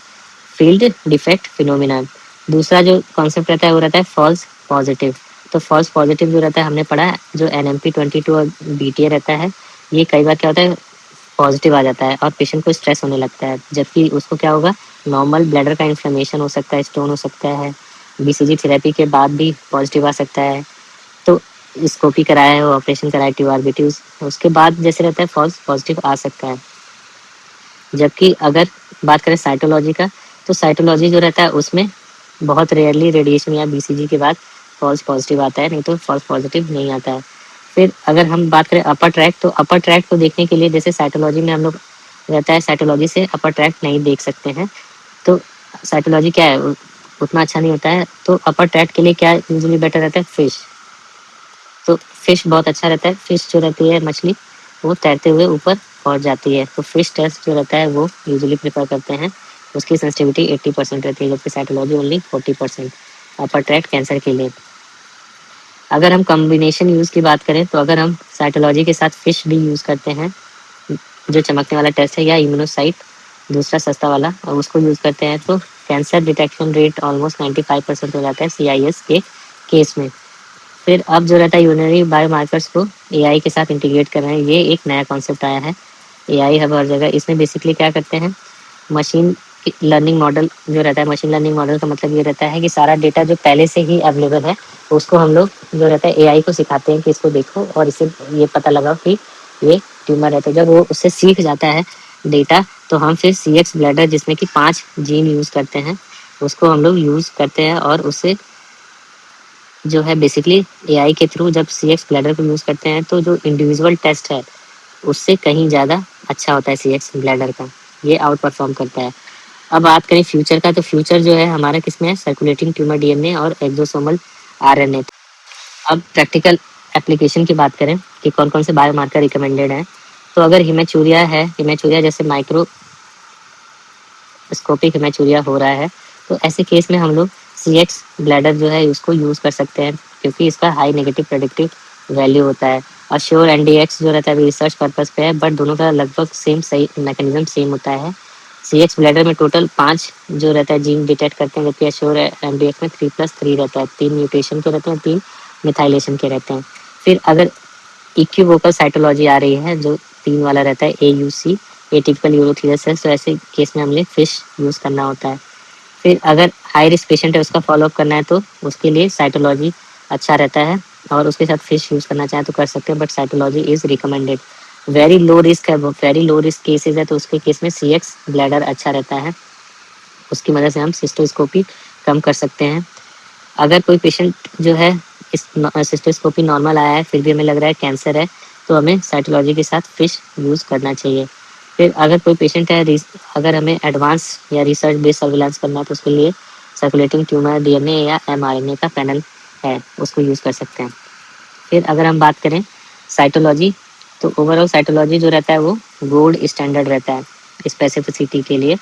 Field defect phenomena. दूसरा जो कॉन्सेप्ट रहता है वो रहता है फॉल्स पॉजिटिव। तो फॉल्स पॉजिटिव जो रहता है, हमने पढ़ा है जो NMP22 और BTA रहता है, ये कई बार क्या होता है, पॉजिटिव आ जाता है और पेशेंट को स्ट्रेस होने लगता है, जबकि उसको क्या होगा, नॉर्मल ब्लैडर का इन्फ्लेमेशन हो सकता है, स्टोन हो सकता है, BCG थेरेपी के बाद भी पॉजिटिव आ सकता है। तो स्कोपी कराया है, ऑपरेशन कराया TURBT, उसके बाद जैसे रहता है फॉल्स पॉजिटिव आ सकता है। जबकि अगर बात करें साइटोलॉजी का, तो साइटोलॉजी जो रहता है उसमें बहुत रेयरली रेडिएशन या BCG के बाद फॉल्स पॉजिटिव आता है, नहीं तो फॉल्स पॉजिटिव नहीं आता है। फिर अगर हम बात करें अपर ट्रैक, तो अपर ट्रैक को देखने के लिए जैसे साइटोलॉजी में हम लोग रहता है, साइटोलॉजी से अपर ट्रैक नहीं देख सकते हैं, तो साइटोलॉजी क्या है, उतना अच्छा नहीं होता है। तो अपर ट्रैक के लिए क्या यूजुअली बेटर रहता है? फिश। तो फिश बहुत अच्छा रहता है। फिश जो रहती है मछली, वो तैरते हुए ऊपर पहुंच जाती है, तो फिश टेस्ट जो रहता है वो यूजुअली प्रेफर करते हैं। उसकी सेंसिटिविटी 80% रहती है, जबकि साइटोलॉजी ओनली 40% अपर ट्रैक्ट कैंसर के लिए। अगर हम कॉम्बिनेशन यूज़ की बात करें, तो अगर हम साइटोलॉजी के साथ फिश भी यूज़ करते हैं, जो चमकने वाला टेस्ट है, या इम्यूनोसाइट दूसरा सस्ता वाला, और उसको यूज़ करते हैं, तो कैंसर डिटेक्शन रेट ऑलमोस्ट 95% हो जाता है CIS के केस में। फिर अब जो रहता है यूरिनरी बायोमार्कर्स को AI के साथ इंटीग्रेट कर रहे हैं, ये एक नया कॉन्सेप्ट आया है। AI हब हर जगह। इसमें बेसिकली क्या करते हैं, मशीन लर्निंग मॉडल जो रहता है, मशीन लर्निंग मॉडल का मतलब ये रहता है कि सारा डेटा जो पहले से ही अवेलेबल है, उसको हम लोग जो रहता है AI को सिखाते हैं कि इसको देखो और इसे ये पता लगाओ कि ये ट्यूमर है। तो जब वो उससे सीख जाता है डेटा, तो हम फिर CX ब्लैडर, जिसमें कि 5 जीन यूज़ करते हैं, उसको हम लोग यूज़ करते हैं, और उससे जो है बेसिकली AI के थ्रू जब CX ब्लैडर को यूज़ करते हैं, तो जो इंडिविजुअल टेस्ट है उससे कहीं ज़्यादा अच्छा होता है CX ब्लैडर का, ये आउट परफॉर्म करता है। अब बात करें फ्यूचर का, तो फ्यूचर जो है हमारा किसमें है? सर्कुलेटिंग ट्यूमर DNA और एक्सोसोमल RNA। अब प्रैक्टिकल एप्लीकेशन की बात करें कि कौन कौन से बायोमार्कर रिकमेंडेड हैं, तो अगर हिमेचूरिया है, हिमेचूरिया जैसे माइक्रोस्कोपिक हिमेचूरिया हो रहा है, तो ऐसे केस में हम लोग CX ब्लैडर जो है उसको यूज़ कर सकते हैं, क्योंकि इसका हाई नेगेटिव प्रेडिक्टिव वैल्यू होता है। और श्योर NDX जो रहता है रिसर्च पर्पज़ पे है, बट दोनों का लगभग सेम सही मैकेनिज्म सेम होता है। CX ब्लैडर में टोटल 5 जो रहता है जीन डिटेक्ट करते हैं, जबकि एश्योर NDX में 3+3 रहता है, 3 म्यूटेशन के रहते हैं, 3 मिथाइलेशन के रहते हैं। फिर अगर इक्विवोकल साइटोलॉजी आ रही है, जो 3 वाला रहता है, AUC एटिपिकल यूरोथीलियल, तो ऐसे केस में हमें फिश यूज़ करना होता है। फिर अगर हाई रिस्क पेशेंट है, उसका फॉलोअप करना है, तो उसके लिए साइटोलॉजी अच्छा रहता है, और उसके साथ फिश यूज़ करना चाहें तो कर सकते हैं, but cytology is recommended. Very low risk है, वेरी लो रिस्क केसेज है, तो उसके केस में CX ब्लैडर अच्छा रहता है, उसकी मदद से हम सिस्टोस्कोपी कम कर सकते हैं। अगर कोई पेशेंट जो है इस सिस्टोस्कोपी नॉर्मल आया है, फिर भी हमें लग रहा है कैंसर है, तो हमें साइटोलॉजी के साथ फिश यूज़ करना चाहिए। फिर अगर कोई पेशेंट है, अगर हमें एडवांस या रिसर्च बेस्ड सर्विलांस करना है, तो उसके लिए सर्कुलेटिंग ट्यूमर DNA या mRNA का पैनल है, उसको यूज़ कर सकते हैं। फिर अगर हम बात करें साइटोलॉजी, तो ओवरऑल साइटोलॉजी जो रहता है वो गोल्ड स्टैंडर्ड रहता है स्पेसिफिसिटी के लिए।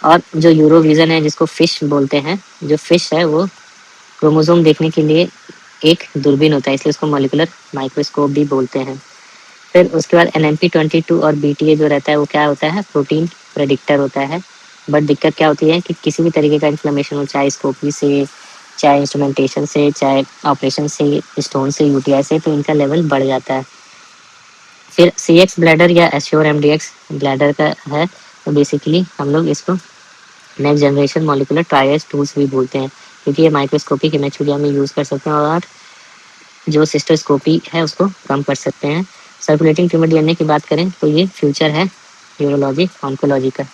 और जो यूरोविजन है, जिसको फिश बोलते हैं, जो फिश है वो क्रोमोसोम देखने के लिए एक दूरबीन होता है, इसलिए उसको मॉलिक्यूलर माइक्रोस्कोप भी बोलते हैं। फिर उसके बाद NMP22 और BTA जो रहता है वो क्या होता है? प्रोटीन प्रेडिक्टर होता है। बट दिक्कत क्या होती है कि किसी भी तरीके का इन्फ्लेमेशन हो, चाहे स्कोपी से, चाहे इंस्ट्रूमेंटेशन से, चाहे ऑपरेशन से, स्टोन से, यूटीआई से, तो इनका लेवल बढ़ जाता है। फिर सी एक्स ब्लैडर या assure M D X bladder का है, तो बेसिकली हम लोग इसको next generation molecular triage tools भी बोलते हैं, क्योंकि ये माइक्रोस्कोपिक इमेज मीडिया में यूज़ कर सकते हैं और जो सिस्टोस्कोपी है उसको कम कर सकते हैं। सर्कुलेटिंग ट्यूमर डीएनए की बात करें तो ये फ्यूचर है न्यूरोलॉजी ऑन्कोलॉजी का।